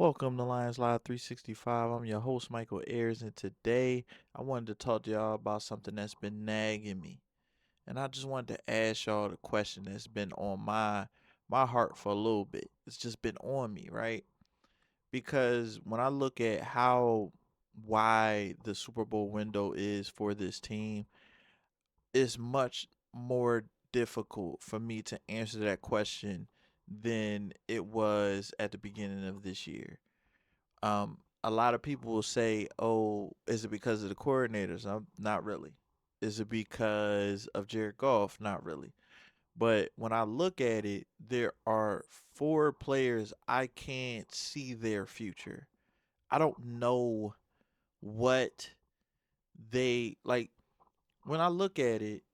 Welcome to Lions Live 365. I'm your host, Michael Ayers, and today I wanted to talk to y'all about something that's been nagging me. And I just wanted to ask y'all the question that's been on my heart for a little bit. It's just been on me, right? Because when I look at how wide the Super Bowl window is for this team, it's much more difficult for me to answer that question than it was at the beginning of this year. A lot of people will say, "Oh, is it because of the coordinators?" Not really. Is it because of Jared Goff? Not really. But when I look at it, there are four players I can't see their future. I don't know what they like. When I look at it,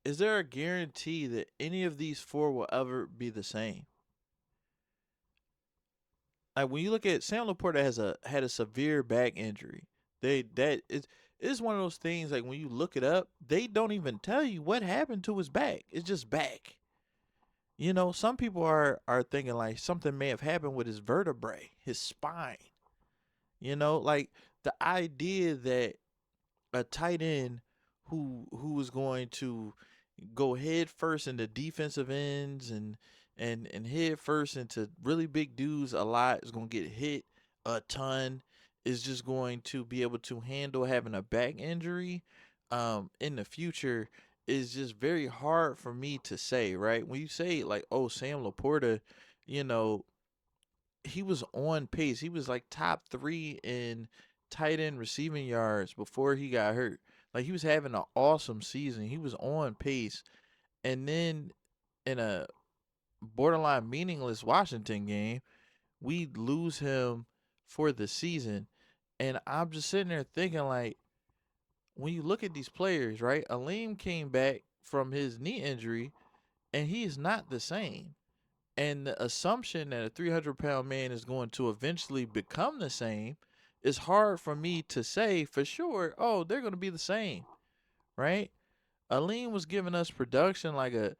is there a guarantee that any of these four will ever be the same? Like when you look at Sam Laporta has had a severe back injury. It's one of those things like when you look it up, they don't even tell you what happened to his back. It's just back. You know, some people are thinking like something may have happened with his vertebrae, his spine. You know, like the idea that a tight end who is going to go head first into defensive ends and head first into really big dudes a lot, is going to get hit a ton, is just going to be able to handle having a back injury in the future is just very hard for me to say, right? When you say like, oh, Sam Laporta, you know, he was on pace. He was like top 3 in tight end receiving yards before he got hurt. Like he was having an awesome season. He was on pace. And then in a borderline meaningless Washington game, we lose him for the season. And I'm just sitting there thinking like when you look at these players, right? Aleem came back from his knee injury and he is not the same. And the assumption that a 300-pound man is going to eventually become the same is hard for me to say for sure. Oh, they're going to be the same, right? Aleem was giving us production like a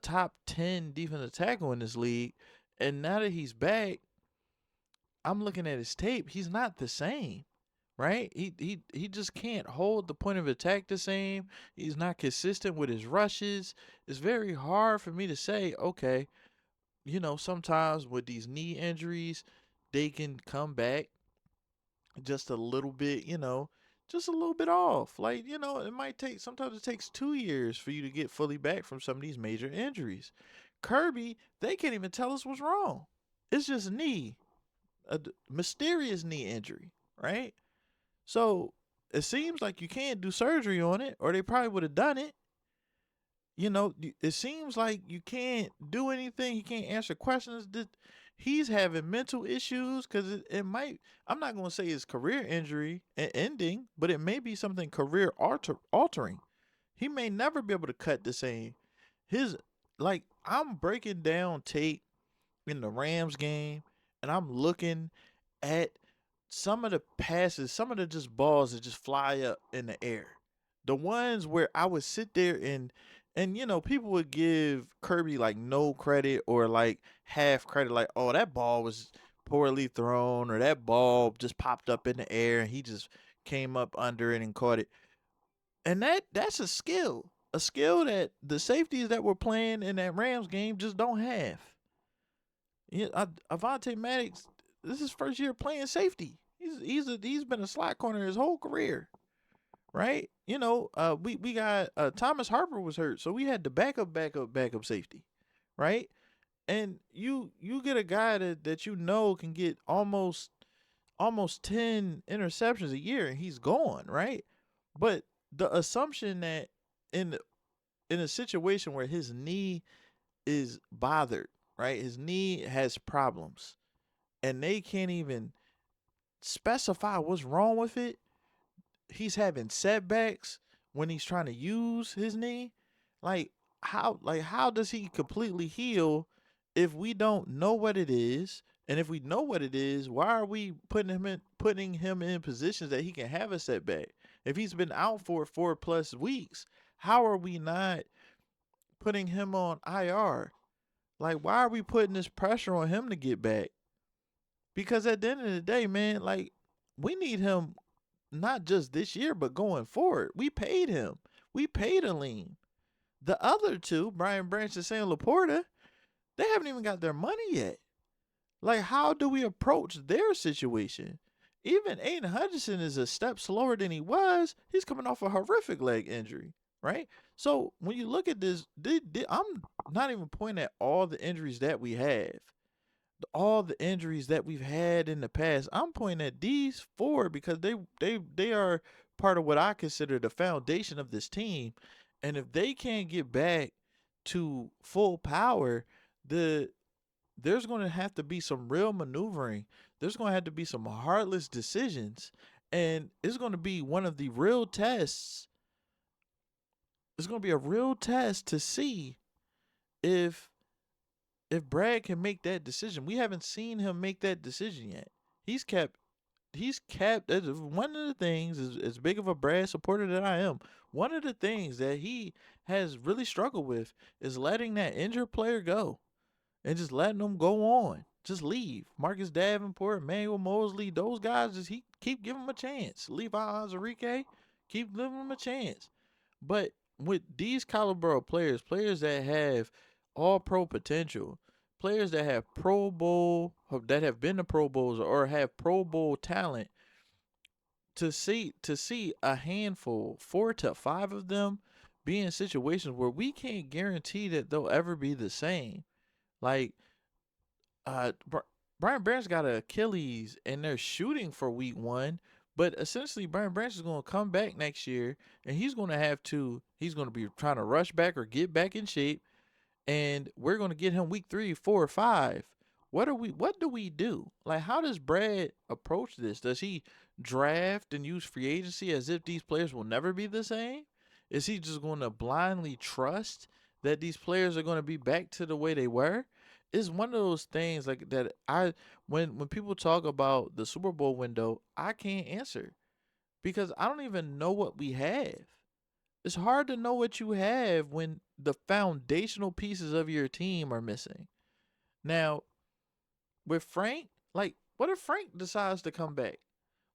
top 10 defensive tackle in this league. And now that he's back, I'm looking at his tape. He's not the same, right? He just can't hold the point of attack the same. He's not consistent with his rushes. It's very hard for me to say, okay, you know, sometimes with these knee injuries, they can come back just a little bit, you know, just a little bit off. Like, you know, it might take, sometimes it takes 2 years for you to get fully back from some of these major injuries. Kirby, they can't even tell us what's wrong. It's just knee, mysterious knee injury, right? So it seems like you can't do surgery on it, or they probably would have done it. You know, it seems like you can't do anything. He can't answer questions. He's having mental issues because it might. I'm not going to say his career injury ending, but it may be something career altering. He may never be able to cut the same. His like I'm breaking down tape in the Rams game, and I'm looking at some of the passes, some of the just balls that just fly up in the air. The ones where I would sit there and you know, people would give Kirby like no credit or like half credit, like, oh, that ball was poorly thrown, or that ball just popped up in the air and he just came up under it and caught it. And that's a skill. A skill that the safeties that were playing in that Rams game just don't have. Yeah, Avante Maddox, this is his first year playing safety. He's been a slot corner his whole career, right? You know, we got Thomas Harper was hurt, so we had the backup safety, right? And you get a guy that you know can get almost 10 interceptions a year and he's gone, right? But the assumption that in in a situation where his knee is bothered, right? His knee has problems and they can't even specify what's wrong with it. He's having setbacks when he's trying to use his knee. Like how does he completely heal if we don't know what it is? And if we know what it is, why are we putting him in positions that he can have a setback? If he's been out for 4+ weeks, how are we not putting him on IR? Like, why are we putting this pressure on him to get back? Because at the end of the day, man, like, we need him not just this year, but going forward. We paid him. We paid Aleem. The other two, Brian Branch and Sam Laporta, they haven't even got their money yet. Like, how do we approach their situation? Even Aiden Hutchinson is a step slower than he was. He's coming off a horrific leg injury, right? So when you look at this, I'm not even pointing at all the injuries that we have, all the injuries that we've had in the past. I'm pointing at these four because they are part of what I consider the foundation of this team. And if they can't get back to full power, there's going to have to be some real maneuvering. There's going to have to be some heartless decisions. And it's going to be one of the real tests. It's going to be a real test to see if Brad can make that decision. We haven't seen him make that decision yet. He's kept as one of the things, as big of a Brad supporter that I am, one of the things that he has really struggled with is letting that injured player go and just letting them go on. Just leave. Marcus Davenport, Emmanuel Mosley, those guys, just he keep giving them a chance. Levi Onwuzurike, keep giving them a chance. But with these caliber of players, players that have all pro potential, players that have Pro Bowl, that have been to Pro Bowls or have Pro Bowl talent, to see a handful, 4 to 5 of them, be in situations where we can't guarantee that they'll ever be the same. Like uh Brian Branch got an Achilles and they're shooting for week 1, but essentially Brian Branch is going to come back next year and he's going to be trying to rush back or get back in shape, and we're going to get him week 3, 4, 5. What do we do? Like, how does Brad approach this? Does he draft and use free agency as if these players will never be the same? Is he just going to blindly trust that these players are going to be back to the way they were? It's one of those things like that. When people talk about the Super Bowl window, I can't answer because I don't even know what we have. It's hard to know what you have when the foundational pieces of your team are missing. Now, with Frank, like, what if Frank decides to come back?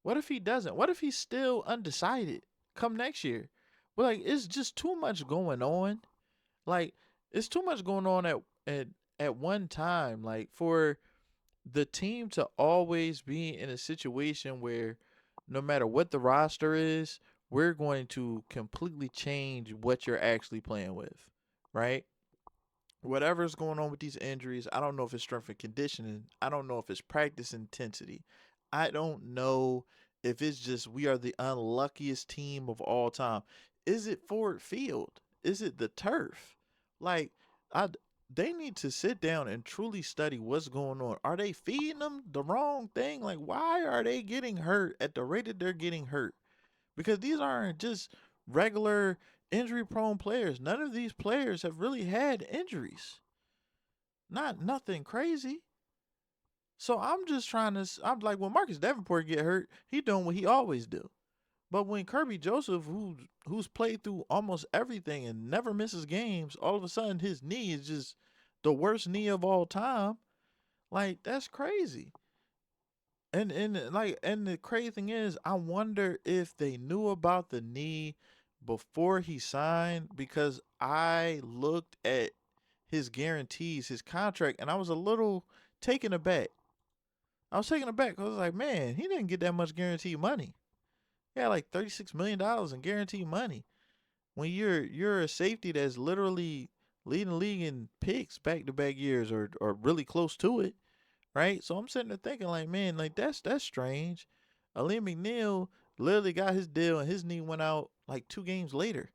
What if he doesn't? What if he's still undecided come next year? Well, like, it's just too much going on. Like, it's too much going on at one time. Like, for the team to always be in a situation where no matter what the roster is, we're going to completely change what you're actually playing with, right? Whatever's going on with these injuries, I don't know if it's strength and conditioning. I don't know if it's practice intensity. I don't know if it's just we are the unluckiest team of all time. Is it Ford Field? Is it the turf? Like, I they need to sit down and truly study what's going on. Are they feeding them the wrong thing? Like, why are they getting hurt at the rate that they're getting hurt? Because these aren't just regular injury prone players. None of these players have really had injuries. Not nothing crazy. So I'm just trying to I'm like, when Marcus Davenport get hurt, he doing what he always do. But when Kirby Joseph, who's played through almost everything and never misses games, all of a sudden his knee is just the worst knee of all time. Like, that's crazy. And the crazy thing is, I wonder if they knew about the knee before he signed, because I looked at his guarantees, his contract, and I was a little taken aback. I was taken aback because I was like, man, he didn't get that much guaranteed money. He had like $36 million in guaranteed money. When you're a safety that's literally leading the league in picks back to back years, or really close to it, right? So I'm sitting there thinking, like, man, like, that's strange. Aleem McNeil literally got his deal and his knee went out like 2 games later.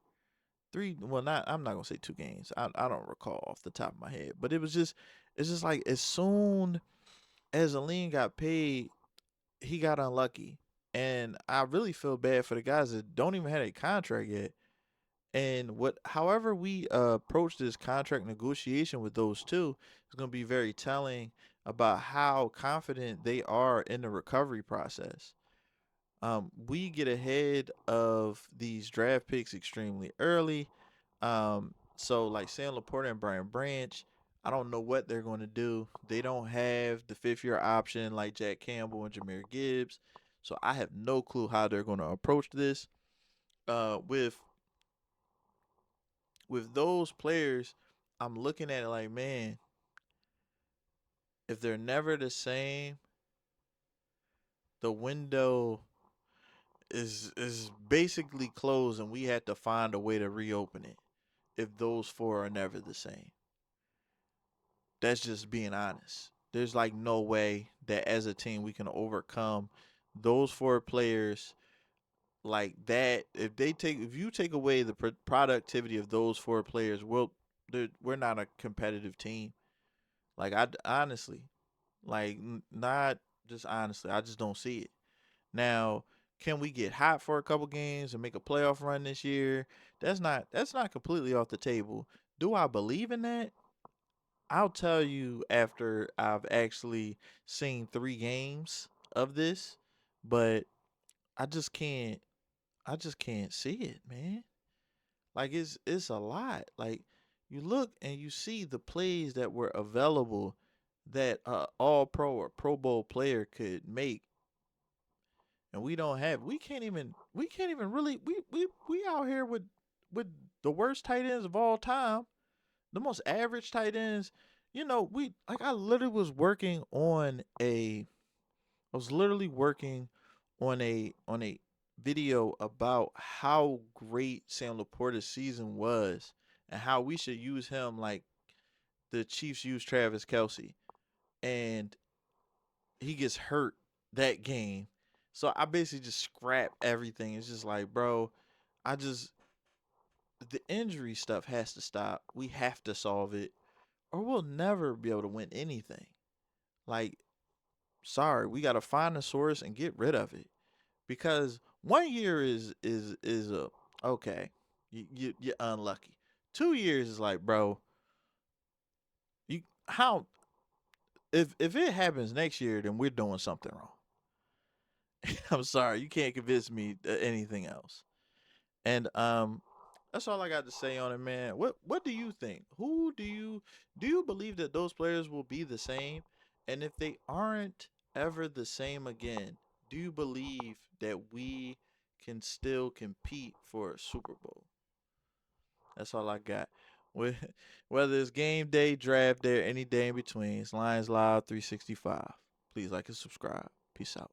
Well, not, I'm not gonna say 2 games. I don't recall off the top of my head, but it's just like as soon as Aleem got paid, he got unlucky. And I really feel bad for the guys that don't even have a contract yet. And however we approach this contract negotiation with those two is going to be very telling about how confident they are in the recovery process. We get ahead of these draft picks extremely early. So like Sam Laporta and Brian Branch, I don't know what they're going to do. They don't have the fifth year option like Jack Campbell and Jahmyr Gibbs. So I have no clue how they're going to approach this. With those players, I'm looking at it like, man, if they're never the same, the window is basically closed, and we had to find a way to reopen it. If those four are never the same, that's just being honest. There's like no way that as a team we can overcome those four players like that. If you take away the productivity of those four players, we're not a competitive team. Like I honestly, like not just honestly, I just don't see it. Now, can we get hot for a couple games and make a playoff run this year? That's not completely off the table. Do I believe in that? I'll tell you after I've actually seen 3 games of this, but I just can't see it, man. Like it's a lot. Like you look and you see the plays that were available that all pro or pro bowl player could make, and we can't even really we out here with the worst tight ends of all time, the most average tight ends. We like I was literally working on a video about how great Sam Laporta's season was and how we should use him like the Chiefs use Travis Kelsey, and he gets hurt that game. So I basically just scrap everything. It's just like, bro, I just the injury stuff has to stop. We have to solve it, or we'll never be able to win anything. Like, sorry, we gotta find the source and get rid of it. Because one year is a okay, you're unlucky. 2 years is like, bro, you how if it happens next year, then we're doing something wrong. I'm sorry, you can't convince me anything else. And that's all I got to say on it, man. What do you think? Who do you believe that those players will be the same? And if they aren't ever the same again, do you believe that we can still compete for a Super Bowl? That's all I got. Whether it's game day, draft day, or any day in between, it's Lions Loud 365. Please like and subscribe. Peace out.